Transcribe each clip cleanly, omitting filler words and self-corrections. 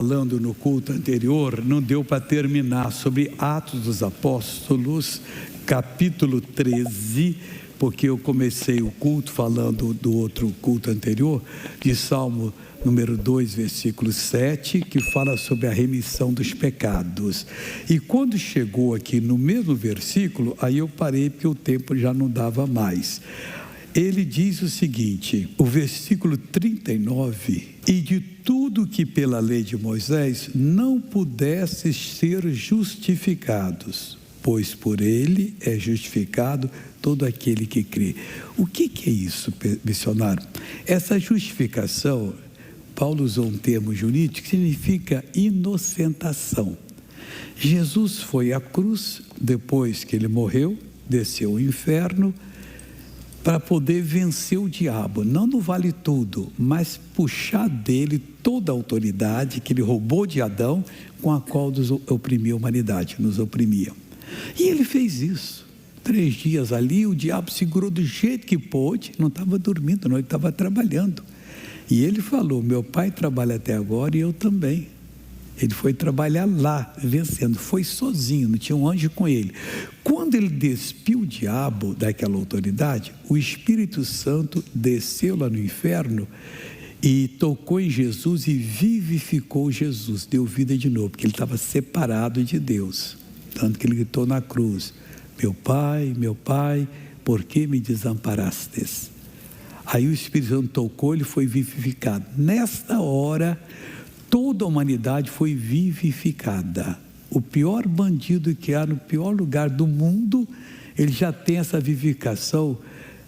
Falando no culto anterior, não deu para terminar sobre Atos dos Apóstolos, capítulo 13, porque eu comecei o culto falando do outro culto anterior, de Salmo número 2, versículo 7, que fala sobre a remissão dos pecados. E quando chegou aqui no mesmo versículo, aí eu parei porque o tempo já não dava mais. Ele diz o seguinte, o versículo 39, e de tudo que pela lei de Moisés não pudesses ser justificados, pois por ele é justificado todo aquele que crê. O que é isso, missionário? Essa justificação, Paulo usou um termo jurídico que significa inocentação. Jesus foi à cruz, depois que ele morreu, desceu ao inferno, para poder vencer o diabo, não no vale tudo, mas puxar dele toda a autoridade que ele roubou de Adão, com a qual nos oprimia a humanidade, nos oprimia. E ele fez isso. 3 dias ali, o diabo segurou do jeito que pôde, não estava dormindo, não, ele estava trabalhando. E ele falou, meu pai trabalha até agora e eu também. Ele foi trabalhar lá, vencendo, foi sozinho, não tinha um anjo com ele. Quando ele despiu o diabo daquela autoridade, o Espírito Santo desceu lá no inferno e tocou em Jesus e vivificou Jesus, deu vida de novo, porque ele estava separado de Deus. Tanto que ele gritou na cruz, meu Pai, por que me desamparastes? Aí o Espírito Santo tocou, ele foi vivificado. Nesta hora, toda a humanidade foi vivificada. O pior bandido que há no pior lugar do mundo, ele já tem essa vivificação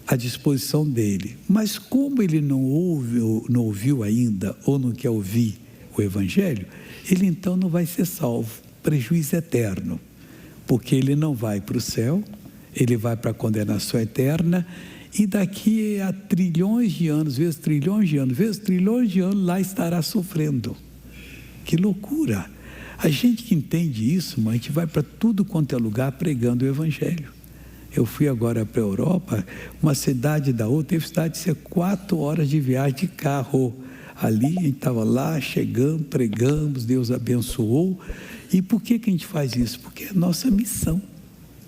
à disposição dele. Mas como ele não ouviu ainda, ou não quer ouvir o Evangelho, ele então não vai ser salvo. Prejuízo eterno. Porque ele não vai para o céu, ele vai para a condenação eterna, e daqui a trilhões de anos, vezes trilhões de anos, lá estará sofrendo. Que loucura! A gente que entende isso, a gente vai para tudo quanto é lugar pregando o Evangelho. Eu fui agora para a Europa, uma cidade da outra, teve cidade de ser 4 horas de viagem de carro. Ali a gente estava lá, chegamos, pregamos, Deus abençoou. E por que a gente faz isso? Porque é nossa missão.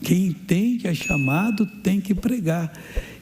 Quem entende é chamado tem que pregar.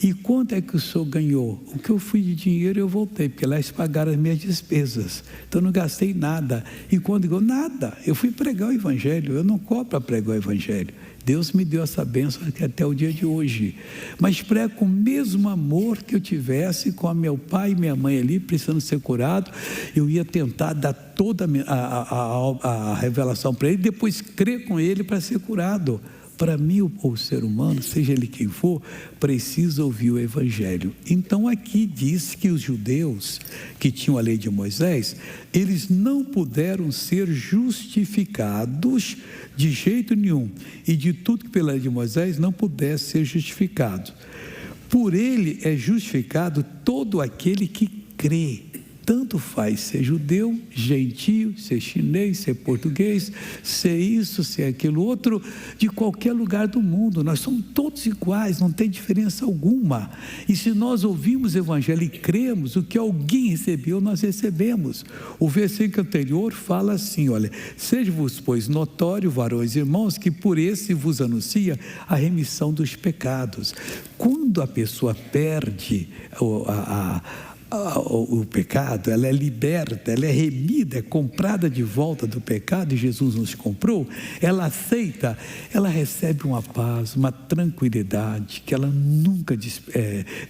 E quanto é que o senhor ganhou? O que eu fui de dinheiro eu voltei, porque lá eles pagaram as minhas despesas. Então eu não gastei nada. E quando eu nada, eu fui pregar o Evangelho. Eu não cobro para pregar o Evangelho. Deus me deu essa bênção até o dia de hoje. Mas prego com o mesmo amor que eu tivesse com meu pai e minha mãe ali, precisando ser curado. Eu ia tentar dar toda a revelação para ele, depois crer com ele para ser curado. Para mim, o ser humano, seja ele quem for, precisa ouvir o Evangelho. Então aqui diz que os judeus que tinham a lei de Moisés, eles não puderam ser justificados de jeito nenhum. E de tudo que pela lei de Moisés não pudesse ser justificado. Por ele é justificado todo aquele que crê. Tanto faz ser judeu, gentio, ser chinês, ser português, ser isso, ser aquilo outro, de qualquer lugar do mundo. Nós somos todos iguais, não tem diferença alguma. E se nós ouvimos o Evangelho e cremos, o que alguém recebeu, nós recebemos. O versículo anterior fala assim, olha, seja-vos, pois, notório, varões e irmãos, que por esse vos anuncia a remissão dos pecados. Quando a pessoa perde o pecado, ela é liberta, ela é remida, é comprada de volta do pecado, e Jesus nos comprou, ela aceita, ela recebe uma paz, uma tranquilidade que ela nunca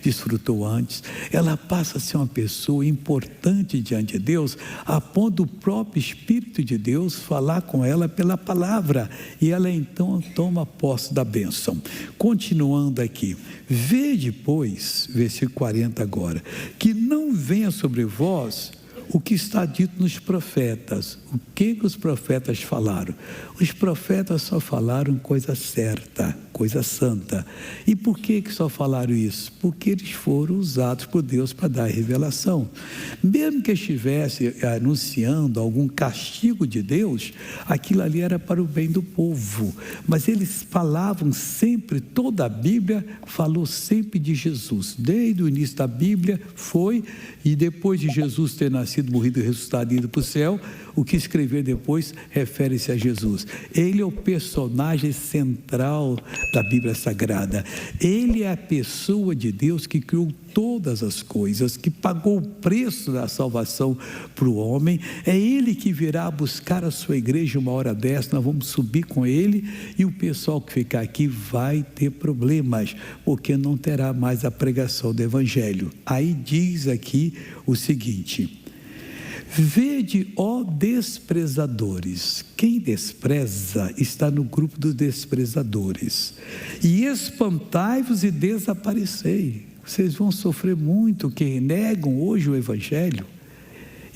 desfrutou antes. Ela passa a ser uma pessoa importante diante de Deus, a ponto do próprio Espírito de Deus falar com ela pela palavra, e ela então toma posse da bênção. Continuando aqui, vede, pois, versículo 40 agora, que não venha sobre vós o que está dito nos profetas. O que os profetas falaram? Os profetas só falaram coisa certa, coisa santa. E por que só falaram isso? Porque eles foram usados por Deus para dar revelação. Mesmo que estivesse anunciando algum castigo de Deus, aquilo ali era para o bem do povo. Mas eles falavam sempre, toda a Bíblia falou sempre de Jesus. Desde o início da Bíblia foi, e depois de Jesus ter nascido, nascido, morrido, ressuscitado e ido para o céu, o que escrever depois refere-se a Jesus. Ele é o personagem central da Bíblia Sagrada. Ele é a pessoa de Deus que criou todas as coisas, que pagou o preço da salvação para o homem. É Ele que virá buscar a sua igreja uma hora dessa. Nós vamos subir com Ele, e o pessoal que ficar aqui vai ter problemas, porque não terá mais a pregação do Evangelho. Aí diz aqui o seguinte: vede, ó desprezadores. Quem despreza está no grupo dos desprezadores. E espantai-vos e desaparecei. Vocês vão sofrer muito que negam hoje o Evangelho.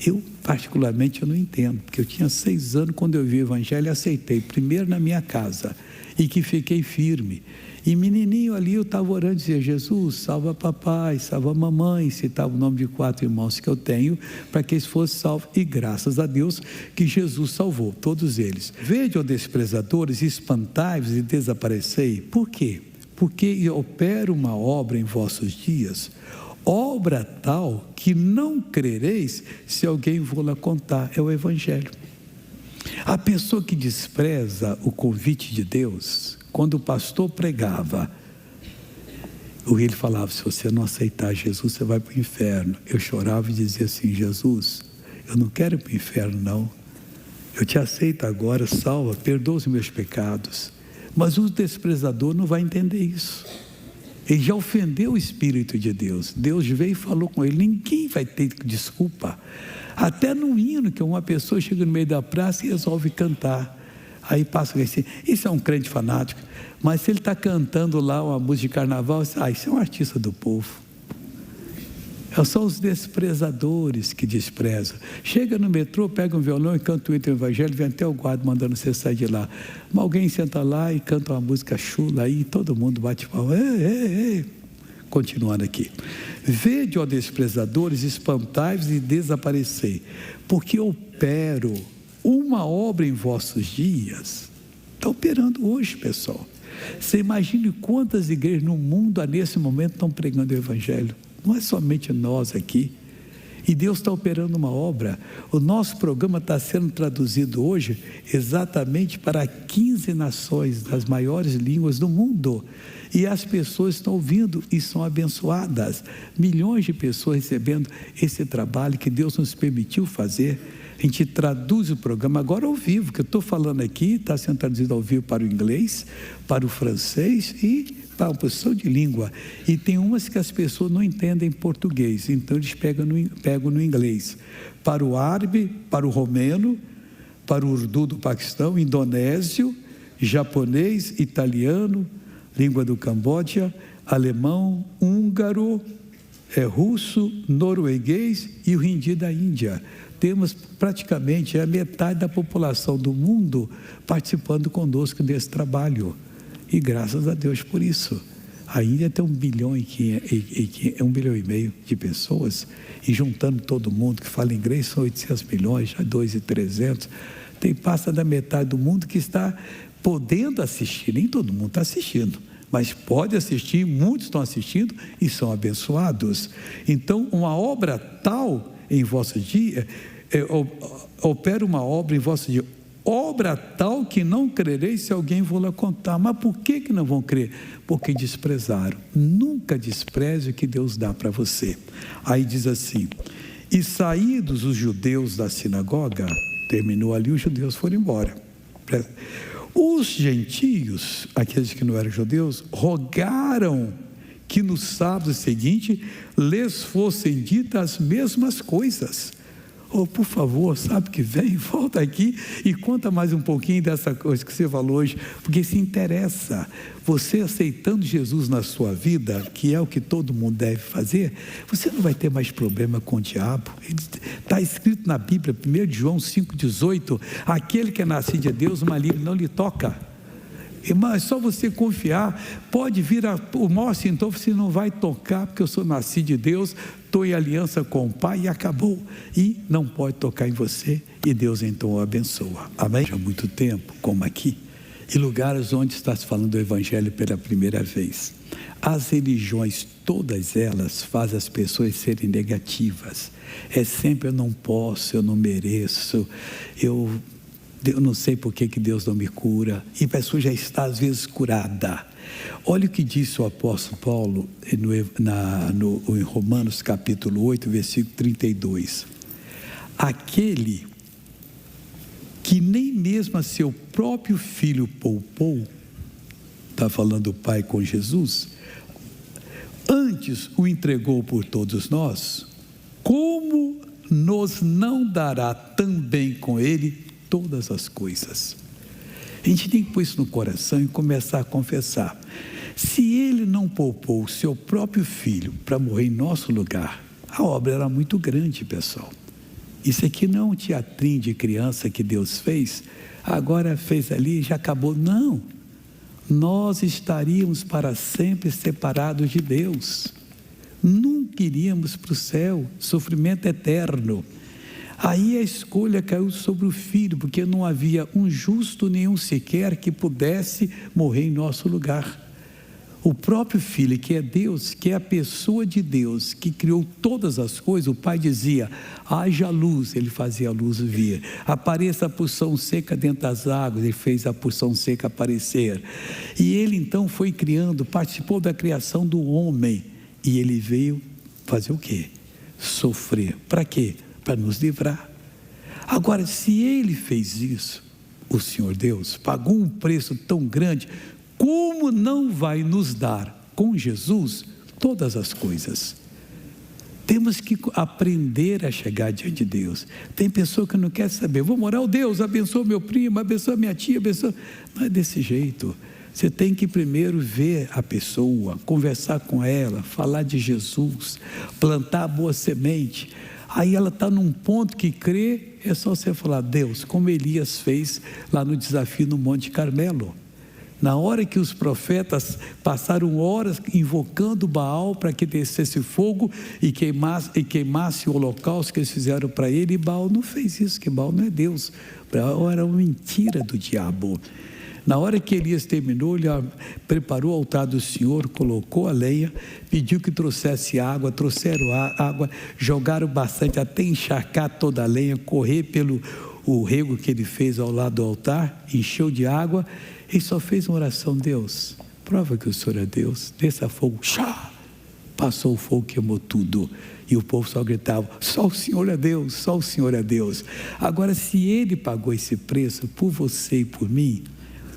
Eu, particularmente, eu não entendo, porque eu tinha 6 anos quando eu vi o Evangelho e aceitei, primeiro na minha casa, e que fiquei firme. E menininho ali eu estava orando, dizia: Jesus, salva papai, salva mamãe, citava o nome de 4 irmãos que eu tenho, para que eles fossem salvos, e graças a Deus que Jesus salvou, todos eles. Vede, ó desprezadores, espantai-vos e desaparecei. Por quê? Porque opera uma obra em vossos dias, obra tal que não crereis se alguém vou-la contar. É o Evangelho. A pessoa que despreza o convite de Deus, quando o pastor pregava, ele falava: se você não aceitar Jesus, você vai para o inferno. Eu chorava e dizia assim: Jesus, eu não quero ir para o inferno não, eu te aceito agora, salva, perdoa os meus pecados. Mas o desprezador não vai entender isso. Ele já ofendeu o Espírito de Deus. Deus veio e falou com ele. Ninguém vai ter desculpa. Até no hino, que uma pessoa chega no meio da praça e resolve cantar. Aí passa assim: isso é um crente fanático. Mas se ele está cantando lá uma música de carnaval, isso é um artista do povo. São os desprezadores que desprezam. Chega no metrô, pega um violão e canta o Evangelho, vem até o guarda mandando você sair de lá. Mas alguém senta lá e canta uma música chula, aí todo mundo bate palma. Continuando aqui: vede, ó desprezadores, espantai-vos e desaparecei, porque opero uma obra em vossos dias. Está operando hoje, pessoal. Você imagine quantas igrejas no mundo nesse momento estão pregando o Evangelho. Não é somente nós aqui. E Deus está operando uma obra. O nosso programa está sendo traduzido hoje exatamente para 15 nações das maiores línguas do mundo. E as pessoas estão ouvindo e são abençoadas. Milhões de pessoas recebendo esse trabalho que Deus nos permitiu fazer. A gente traduz o programa agora ao vivo, que eu estou falando aqui, está sendo traduzido ao vivo para o inglês, para o francês e para a posição de língua. E tem umas que as pessoas não entendem português, então eles pegam no inglês. Para o árabe, para o romeno, para o urdu do Paquistão, indonésio, japonês, italiano, língua do Camboja, alemão, húngaro, russo, norueguês e o hindi da Índia. Temos praticamente a metade da população do mundo participando conosco desse trabalho. E graças a Deus por isso. A Índia tem 1,5 bilhão de pessoas, e juntando todo mundo que fala inglês são 800 milhões, já 2.300. Passa da metade do mundo que está podendo assistir. Nem todo mundo está assistindo, mas pode assistir, muitos estão assistindo e são abençoados. Então, uma obra tal em vossos dias, opera uma obra em vossos dias, obra tal que não crereis se alguém vou-la contar. Mas por que não vão crer? Porque desprezaram. Nunca despreze o que Deus dá para você. Aí diz assim: e saídos os judeus da sinagoga, terminou ali, os judeus foram embora. Os gentios, aqueles que não eram judeus, rogaram que no sábado seguinte lhes fossem ditas as mesmas coisas. Por favor, sabe que vem, volta aqui e conta mais um pouquinho dessa coisa que você falou hoje, porque se interessa. Você aceitando Jesus na sua vida, que é o que todo mundo deve fazer, você não vai ter mais problema com o diabo. Está escrito na Bíblia, 1 João 5,18, aquele que é nascido de Deus, o maligno não lhe toca. Irmão, é só você confiar. Pode vir o maior sintoma, você não vai tocar, porque eu sou nascido de Deus, estou em aliança com o Pai e acabou. E não pode tocar em você, e Deus então o abençoa. Amém? Há muito tempo, como aqui, e lugares onde está se falando do Evangelho pela primeira vez. As religiões, todas elas, fazem as pessoas serem negativas. É sempre: eu não posso, eu não mereço, eu não sei por que Deus não me cura. E a pessoa já está às vezes curada. Olha o que disse o apóstolo Paulo em Romanos capítulo 8, versículo 32. Aquele que nem mesmo a seu próprio filho poupou, está falando o Pai com Jesus, antes o entregou por todos nós, como nos não dará também com ele todas as coisas? A gente tem que pôr isso no coração e começar a confessar: se ele não poupou o seu próprio filho para morrer em nosso lugar, a obra era muito grande, pessoal. Isso aqui não é um teatrinho de criança que Deus fez, agora fez ali e já acabou. Não, nós estaríamos para sempre separados de Deus, nunca iríamos para o céu, sofrimento eterno. Aí a escolha caiu sobre o filho, porque não havia um justo nenhum sequer que pudesse morrer em nosso lugar. O próprio filho, que é Deus, que é a pessoa de Deus, que criou todas as coisas, o pai dizia: haja luz, ele fazia a luz vir. Apareça a porção seca dentro das águas, ele fez a porção seca aparecer. E ele então foi criando, participou da criação do homem, e ele veio fazer o quê? Sofrer. Para quê? Para nos livrar. Agora, se ele fez isso, o Senhor Deus pagou um preço tão grande, como não vai nos dar com Jesus todas as coisas? Temos que aprender a chegar diante de Deus. Tem pessoa que não quer saber: vou orar, Deus abençoa meu primo, abençoa minha tia, abençoa. Não é desse jeito. Você tem que primeiro ver a pessoa, conversar com ela, falar de Jesus, plantar a boa semente. Aí ela está num ponto que crê, é só você falar: Deus, como Elias fez lá no desafio no Monte Carmelo. Na hora que os profetas passaram horas invocando Baal para que descesse fogo e queimasse o holocausto que eles fizeram para ele, e Baal não fez isso, que Baal não é Deus. Baal era uma mentira do diabo. Na hora que Elias terminou, ele preparou o altar do Senhor, colocou a lenha, pediu que trouxesse água, trouxeram água, jogaram bastante até encharcar toda a lenha, correr pelo o rego que ele fez ao lado do altar, encheu de água. Ele só fez uma oração: Deus, prova que o Senhor é Deus, desça fogo. Passou o fogo, queimou tudo. E o povo só gritava: só o Senhor é Deus, só o Senhor é Deus. Agora, se ele pagou esse preço por você e por mim,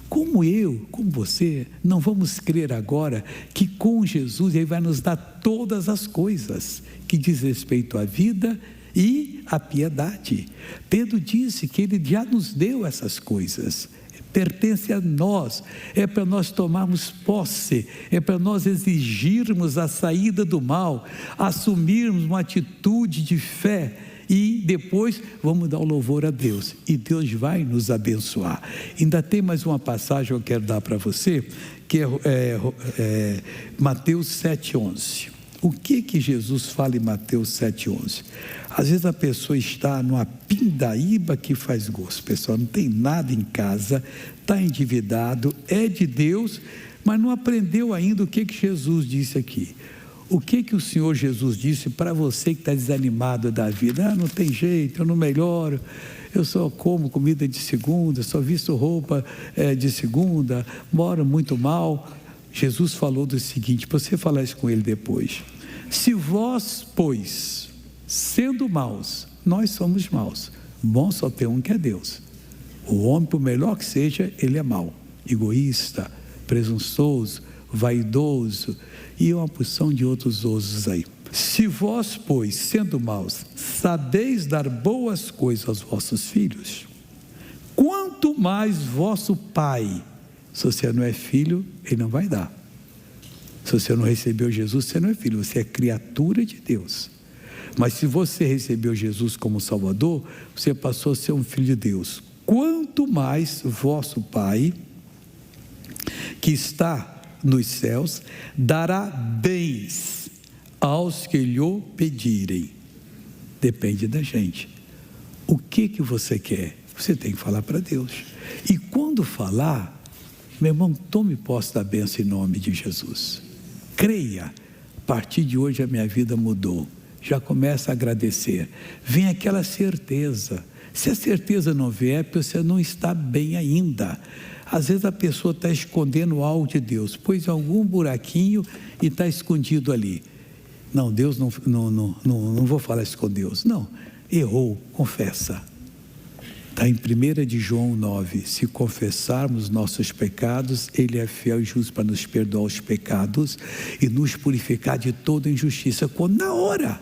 como eu, como você, não vamos crer agora que com Jesus ele vai nos dar todas as coisas que diz respeito à vida e à piedade? Pedro disse que ele já nos deu essas coisas, pertence a nós, é para nós tomarmos posse, é para nós exigirmos a saída do mal, assumirmos uma atitude de fé, e depois vamos dar o louvor a Deus, e Deus vai nos abençoar. Ainda tem mais uma passagem que eu quero dar para você, que é Mateus 7,11. O que Jesus fala em Mateus 7,11? Às vezes a pessoa está numa pindaíba que faz gosto, pessoal, não tem nada em casa, está endividado, é de Deus, mas não aprendeu ainda o que Jesus disse aqui. O que o Senhor Jesus disse para você que está desanimado da vida? Não tem jeito, eu não melhoro, eu só como comida de segunda, só visto roupa de segunda, moro muito mal. Jesus falou do seguinte, para você falar isso com ele depois: se vós, pois, sendo maus, nós somos maus, bom só tem um, que é Deus. O homem, por melhor que seja, ele é mau, egoísta, presunçoso, vaidoso e uma porção de outros usos aí. Se vós, pois, sendo maus, sabeis dar boas coisas aos vossos filhos, quanto mais vosso Pai, se você não é filho, ele não vai dar. Se você não recebeu Jesus, você não é filho, você é criatura de Deus. Mas se você recebeu Jesus como Salvador, você passou a ser um filho de Deus. Quanto mais vosso Pai, que está nos céus, dará bens aos que lhe pedirem. Depende da gente. O que você quer? Você tem que falar para Deus. E quando falar, Meu irmão, tome posse da bênção em nome de Jesus. Creia, a partir de hoje a minha vida mudou. Já começa a agradecer. Vem aquela certeza. Se a certeza não vier, é porque você não está bem ainda. Às vezes a pessoa está escondendo algo de Deus, pôs algum buraquinho e está escondido ali. Não, Deus não vou falar isso com Deus. Não, errou, confessa. Está em 1 de João 9, se confessarmos nossos pecados, Ele é fiel e justo para nos perdoar os pecados e nos purificar de toda injustiça. Quando na hora,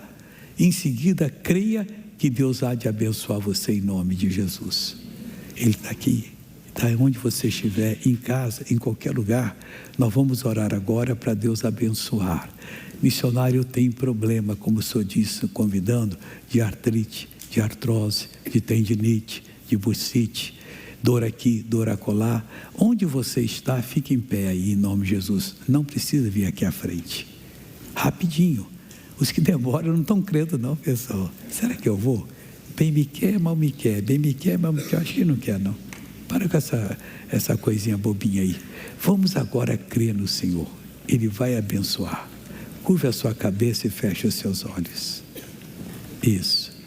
em seguida, creia que Deus há de abençoar você em nome de Jesus. Ele está aqui, está onde você estiver, em casa, em qualquer lugar. Nós vamos orar agora para Deus abençoar. Missionário tem problema, como o senhor disse, convidando, de artrite, de artrose, de tendinite, de bursite, dor aqui, dor acolá. Onde você está, fique em pé aí, em nome de Jesus. Não precisa vir aqui à frente. Rapidinho. Os que demoram não estão crendo não, pessoal. Será que eu vou? Bem me quer, mal me quer. Bem me quer, mal me quer. Acho que não quer não. Para com essa coisinha bobinha aí. Vamos agora crer no Senhor. Ele vai abençoar. Curve a sua cabeça e feche os seus olhos. Isso.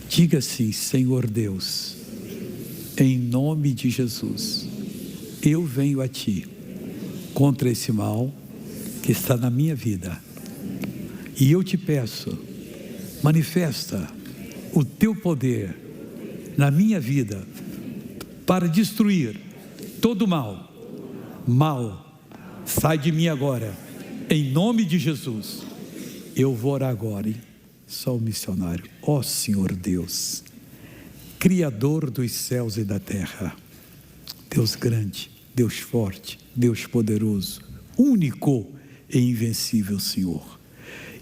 Diga assim: Senhor Deus, em nome de Jesus, eu venho a Ti contra esse mal que está na minha vida. E eu te peço, manifesta o Teu poder na minha vida para destruir todo mal. Mal, sai de mim agora, em nome de Jesus. Eu vou orar agora, hein? Só o missionário. Ó Senhor Deus, Criador dos céus e da terra, Deus grande, Deus forte, Deus poderoso, único e invencível Senhor.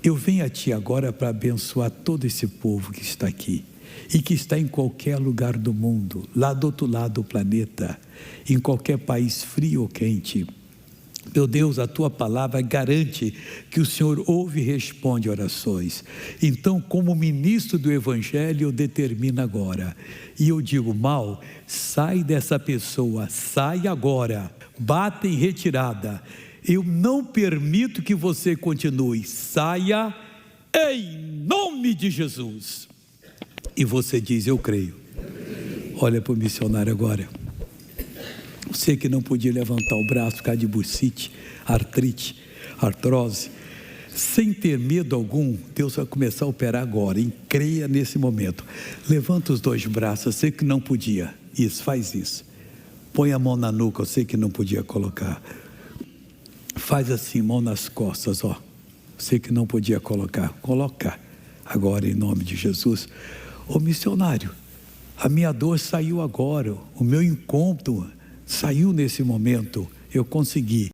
Eu venho a Ti agora para abençoar todo esse povo que está aqui e que está em qualquer lugar do mundo, lá do outro lado do planeta, em qualquer país frio ou quente. Meu Deus, a Tua palavra garante que o Senhor ouve e responde orações. Então, como ministro do Evangelho, eu determino agora. E eu digo: mal, sai dessa pessoa, sai agora. Bata em retirada. Eu não permito que você continue. Saia em nome de Jesus. E você diz: eu creio. Olha para o missionário agora. Você que não podia levantar o braço por causa de bursite, artrite, artrose, sem ter medo algum, Deus vai começar a operar agora, hein? Creia nesse momento. Levanta os dois braços, você que não podia. Isso, faz isso. Põe a mão na nuca, você que não podia colocar. Faz assim, mão nas costas, ó. Você que não podia colocar, coloca agora em nome de Jesus. Ô missionário, a minha dor saiu agora, o meu incômodo saiu nesse momento, eu consegui.